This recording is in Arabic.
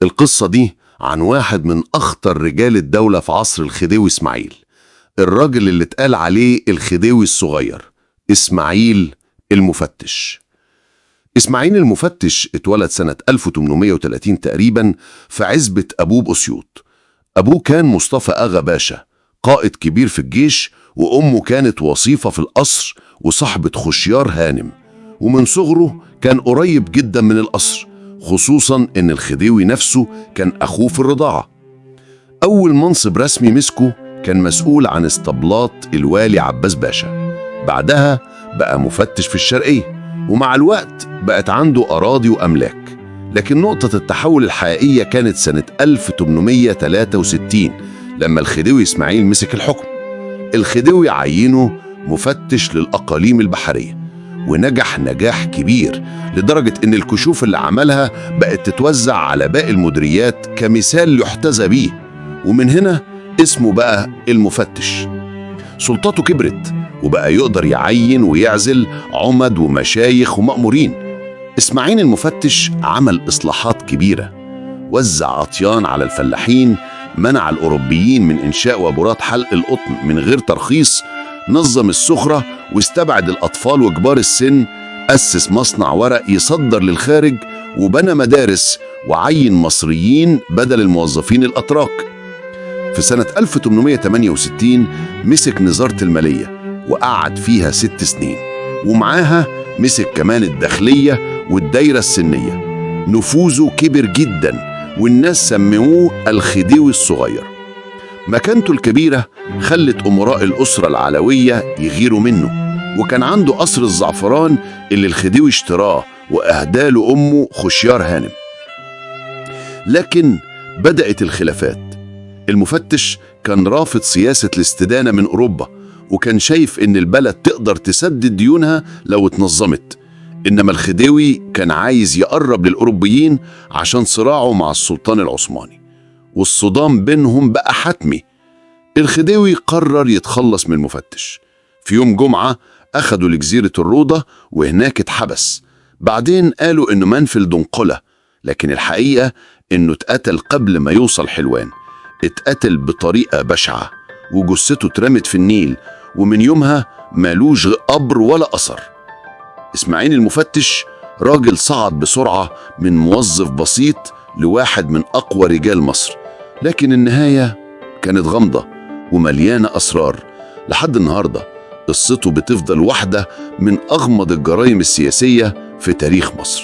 القصة دي عن واحد من أخطر رجال الدولة في عصر الخديوي إسماعيل، الراجل اللي اتقال عليه الخديوي الصغير، إسماعيل المفتش. إسماعيل المفتش اتولد سنة 1830 تقريبا في عزبة أبوه بأسيوط. أبوه كان مصطفى آغا باشا، قائد كبير في الجيش، وأمه كانت وصيفة في القصر وصاحبة خشيار هانم. ومن صغره كان قريب جدا من القصر، خصوصا إن الخديوي نفسه كان أخوه في الرضاعة. أول منصب رسمي مسكه كان مسؤول عن اسطبلات الوالي عباس باشا. بعدها بقى مفتش في الشرقية، ومع الوقت بقت عنده أراضي وأملاك. لكن نقطة التحول الحقيقية كانت سنة 1863 لما الخديوي إسماعيل مسك الحكم. الخديوي عينه مفتش للأقاليم البحرية، ونجح نجاح كبير لدرجة إن الكشوف اللي عملها بقت تتوزع على باقي المديريات كمثال يحتذى بيه. ومن هنا اسمه بقى المفتش. سلطته كبرت وبقى يقدر يعين ويعزل عمد ومشايخ ومأمورين. إسماعيل المفتش عمل إصلاحات كبيرة، وزع عطيان على الفلاحين، منع الأوروبيين من إنشاء وابورات حلق القطن من غير ترخيص، نظم السخرة واستبعد الأطفال وكبار السن، أسس مصنع ورق يصدر للخارج، وبنى مدارس وعين مصريين بدل الموظفين الأتراك. في سنة 1868 مسك نظارة المالية وقعد فيها 6 سنين، ومعاها مسك كمان الداخلية والدايرة السنية. نفوذه كبر جدا والناس سموه الخديوي الصغير. مكانته الكبيرة خلت أمراء الأسرة العلوية يغيروا منه، وكان عنده قصر الزعفران اللي الخديوي اشتراه وأهداله أمه خشيار هانم. لكن بدأت الخلافات. المفتش كان رافض سياسة الاستدانة من أوروبا، وكان شايف إن البلد تقدر تسدد ديونها لو اتنظمت. إنما الخديوي كان عايز يقرب للأوروبيين عشان صراعه مع السلطان العثماني، والصدام بينهم بقى حتمي. الخديوي قرر يتخلص من المفتش. في يوم جمعة أخدوا لجزيرة الروضة وهناك اتحبس. بعدين قالوا إنه منفل دنقلة، لكن الحقيقة إنه اتقتل قبل ما يوصل حلوان. اتقتل بطريقة بشعة وجثته اترمت في النيل، ومن يومها مالوش قبر ولا أثر. إسماعيل المفتش راجل صعد بسرعة من موظف بسيط لواحد من أقوى رجال مصر، لكن النهاية كانت غامضة ومليانة أسرار. لحد النهاردة قصته بتفضل واحدة من أغمض الجرائم السياسية في تاريخ مصر.